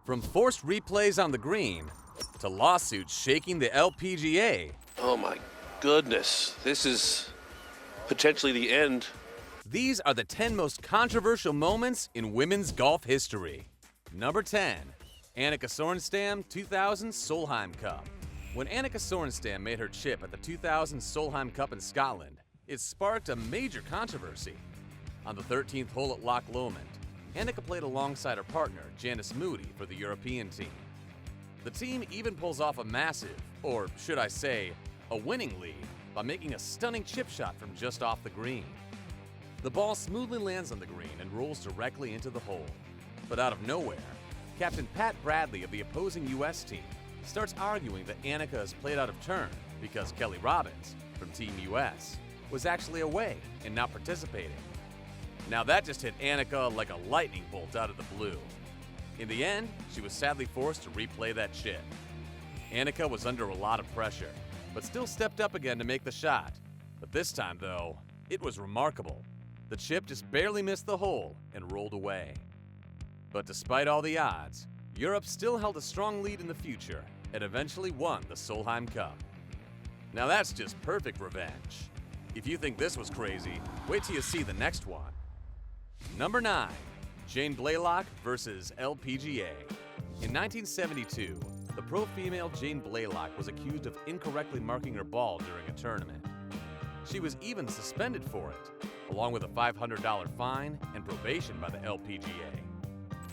From forced replays on the green to lawsuits shaking the LPGA. Oh my goodness, this is potentially the end. These are the 10 most controversial moments in women's golf history. Number 10. Annika Sorenstam 2000 Solheim Cup. When Annika Sorenstam made her chip at the 2000 Solheim Cup in Scotland, it sparked a major controversy. On the 13th hole at Loch Lomond, Annika played alongside her partner, Janice Moody, for the European team. The team even pulls off a massive, or should I say, a winning lead by making a stunning chip shot from just off the green. The ball smoothly lands on the green and rolls directly into the hole. But out of nowhere, Captain Pat Bradley of the opposing U.S. team starts arguing that Annika has played out of turn because Kelly Robbins, from Team U.S., was actually away and not participating. Now that just hit Annika like a lightning bolt out of the blue. In the end, she was sadly forced to replay that chip. Annika was under a lot of pressure, but still stepped up again to make the shot. But this time, though, it was remarkable. The chip just barely missed the hole and rolled away. But despite all the odds, Europe still held a strong lead in the future and eventually won the Solheim Cup. Now that's just perfect revenge. If you think this was crazy, wait till you see the next one. Number 9. Jane Blalock versus LPGA. In 1972, the pro female Jane Blalock was accused of incorrectly marking her ball during a tournament. She was even suspended for it, along with a $500 fine and probation by the LPGA.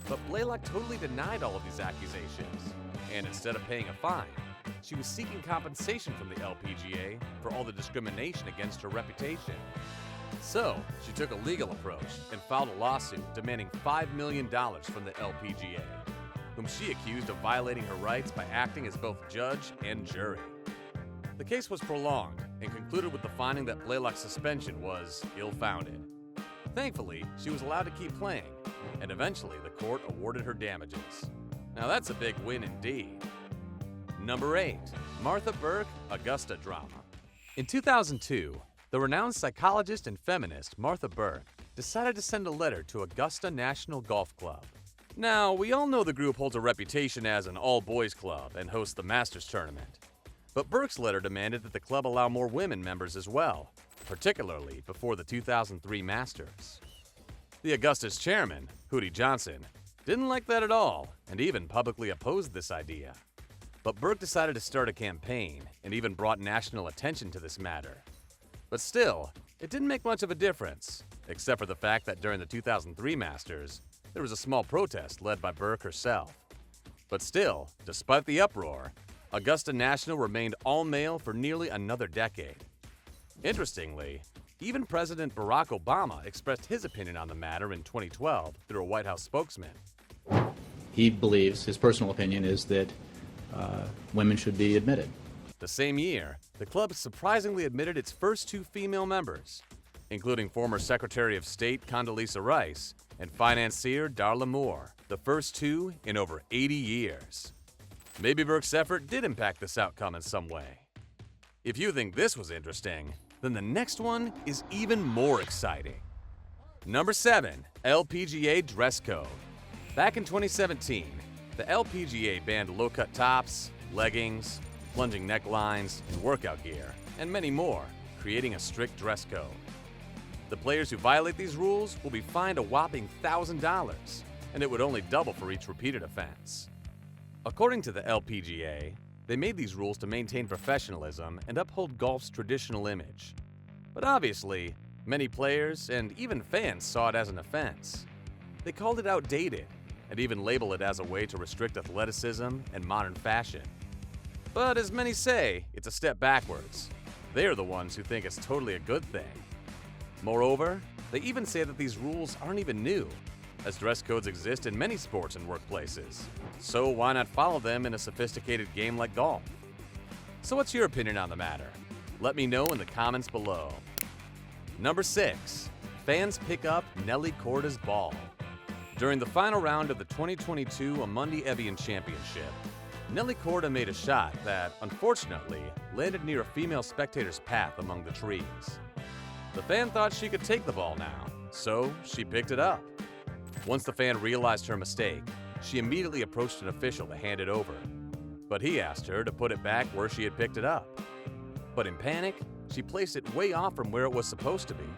But Blalock totally denied all of these accusations, and instead of paying a fine, she was seeking compensation from the LPGA for all the discrimination against her reputation. So, she took a legal approach and filed a lawsuit demanding $5 million from the LPGA, whom she accused of violating her rights by acting as both judge and jury. The case was prolonged and concluded with the finding that Blalock's suspension was ill-founded. Thankfully, she was allowed to keep playing, and eventually the court awarded her damages. Now that's a big win indeed. Number 8. Martha Burk, Augusta drama. In 2002, the renowned psychologist and feminist Martha Burk decided to send a letter to Augusta National Golf Club. Now, we all know the group holds a reputation as an all-boys club and hosts the Masters tournament. But Burke's letter demanded that the club allow more women members as well, particularly before the 2003 Masters. The Augusta's chairman, Hootie Johnson, didn't like that at all and even publicly opposed this idea. But Burke decided to start a campaign and even brought national attention to this matter. But still, it didn't make much of a difference, except for the fact that during the 2003 Masters, there was a small protest led by Burke herself. But still, despite the uproar, Augusta National remained all-male for nearly another decade. Interestingly, even President Barack Obama expressed his opinion on the matter in 2012 through a White House spokesman. He believes, his personal opinion is that women should be admitted. The same year, the club surprisingly admitted its first 2 female members, including former Secretary of State Condoleezza Rice and financier Darla Moore, the first 2 in over 80 years. Maybe Burke's effort did impact this outcome in some way. If you think this was interesting, then the next one is even more exciting. Number 7. LPGA dress code. Back in 2017, the LPGA banned low-cut tops, leggings, plunging necklines, and workout gear, and many more, creating a strict dress code. The players who violate these rules will be fined a whopping $1,000, and it would only double for each repeated offense. According to the LPGA, they made these rules to maintain professionalism and uphold golf's traditional image. But obviously, many players and even fans saw it as an offense. They called it outdated and even labeled it as a way to restrict athleticism and modern fashion. But as many say, it's a step backwards. They are the ones who think it's totally a good thing. Moreover, they even say that these rules aren't even new, as dress codes exist in many sports and workplaces. So why not follow them in a sophisticated game like golf? So what's your opinion on the matter? Let me know in the comments below. Number 6. Fans pick up Nelly Korda's ball. During the final round of the 2022 Amundi Evian Championship, Nelly Korda made a shot that, unfortunately, landed near a female spectator's path among the trees. The fan thought she could take the ball now, so she picked it up. Once the fan realized her mistake, she immediately approached an official to hand it over, but he asked her to put it back where she had picked it up. But in panic, she placed it way off from where it was supposed to be.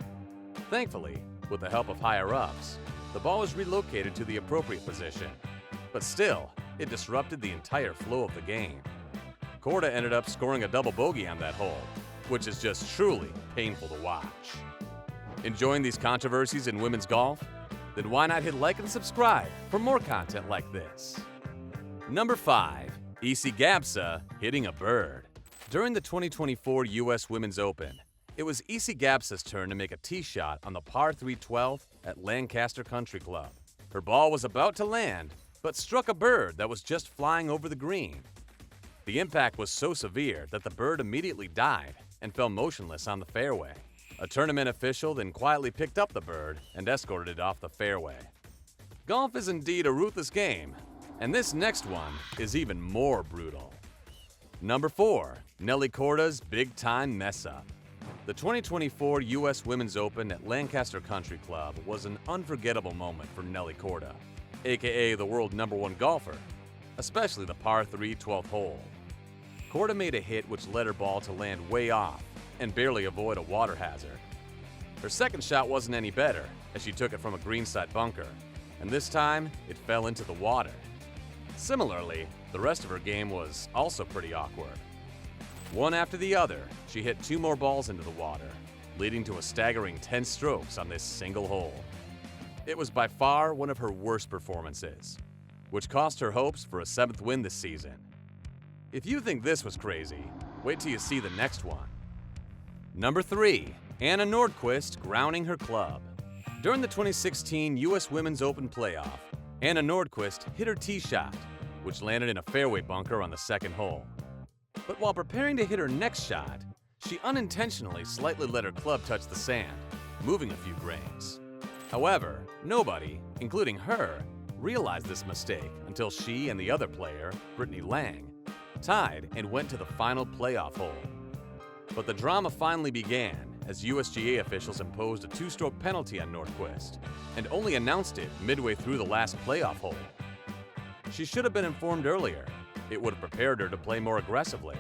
Thankfully, with the help of higher-ups, the ball was relocated to the appropriate position, but still, it disrupted the entire flow of the game. Korda ended up scoring a double bogey on that hole, which is just truly painful to watch. Enjoying these controversies in women's golf? Then why not hit like and subscribe for more content like this? Number 5. Gabsa hitting a bird. During the 2024 U.S. Women's Open, it was Gabsa's turn to make a tee shot on the par 3 12th at Lancaster Country Club. Her ball was about to land, but struck a bird that was just flying over the green. The impact was so severe that the bird immediately died and fell motionless on the fairway. A tournament official then quietly picked up the bird and escorted it off the fairway. Golf is indeed a ruthless game, and this next one is even more brutal. Number 4. Nelly Korda's big-time mess-up. The 2024 U.S. Women's Open at Lancaster Country Club was an unforgettable moment for Nelly Korda, aka the world #1 golfer, especially the par 3 12th hole. Korda made a hit which led her ball to land way off and barely avoid a water hazard. Her second shot wasn't any better, as she took it from a greenside bunker, and this time it fell into the water. Similarly, the rest of her game was also pretty awkward. One after the other, she hit 2 more balls into the water, leading to a staggering 10 strokes on this single hole. It was by far one of her worst performances, which cost her hopes for a 7th win this season. If you think this was crazy, wait till you see the next one. Number 3. Nordqvist grounding her club. During the 2016 U.S. Women's Open playoff, Nordqvist hit her tee shot, which landed in a fairway bunker on the 2nd hole. But while preparing to hit her next shot, she unintentionally slightly let her club touch the sand, moving a few grains. However, nobody, including her, realized this mistake until she and the other player, Brittany Lang, tied and went to the final playoff hole. But the drama finally began as USGA officials imposed a 2-stroke penalty on Nordqvist and only announced it midway through the last playoff hole. She should have been informed earlier. It would have prepared her to play more aggressively.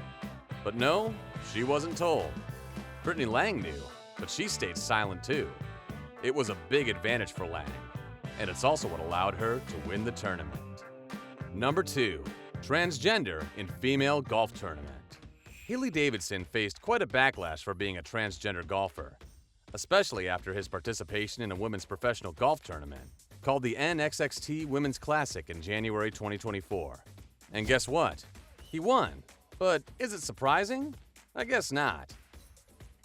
But no, she wasn't told. Brittany Lang knew, but she stayed silent too. It was a big advantage for Lang, and it's also what allowed her to win the tournament. Number 2. Transgender in female golf tournament. Haley Davidson faced quite a backlash for being a transgender golfer, especially after his participation in a women's professional golf tournament called the NXXT Women's Classic in January 2024. And guess what? He won. But is it surprising? I guess not.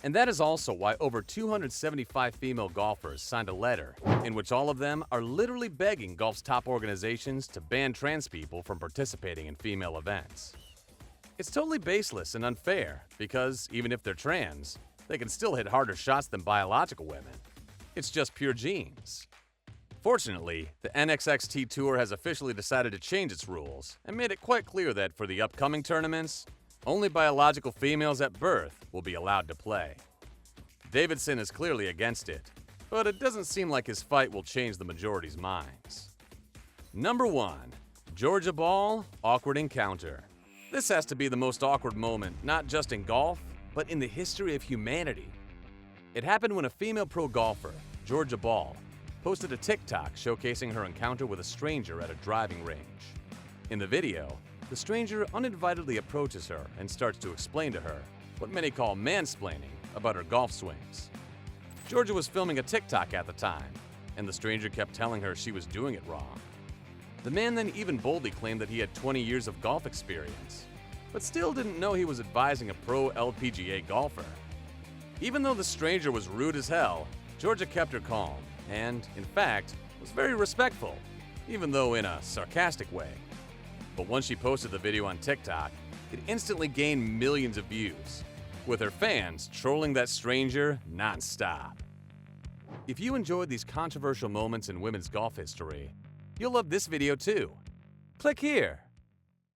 And that is also why over 275 female golfers signed a letter in which all of them are literally begging golf's top organizations to ban trans people from participating in female events. It's totally baseless and unfair because even if they're trans, they can still hit harder shots than biological women. It's just pure genes. Fortunately, the NXXT Tour has officially decided to change its rules and made it quite clear that for the upcoming tournaments, only biological females at birth will be allowed to play. Davidson is clearly against it, but it doesn't seem like his fight will change the majority's minds. Number 1. Georgia Ball awkward encounter. This has to be the most awkward moment, not just in golf, but in the history of humanity. It happened when a female pro golfer, Georgia Ball, posted a TikTok showcasing her encounter with a stranger at a driving range. In the video, the stranger uninvitedly approaches her and starts to explain to her what many call mansplaining about her golf swings. Georgia was filming a TikTok at the time, and the stranger kept telling her she was doing it wrong. The man then even boldly claimed that he had 20 years of golf experience, but still didn't know he was advising a pro LPGA golfer. Even though the stranger was rude as hell, Georgia kept her calm and, in fact, was very respectful, even though in a sarcastic way. But once she posted the video on TikTok, it instantly gained millions of views, with her fans trolling that stranger non-stop. If you enjoyed these controversial moments in women's golf history, you'll love this video too. Click here.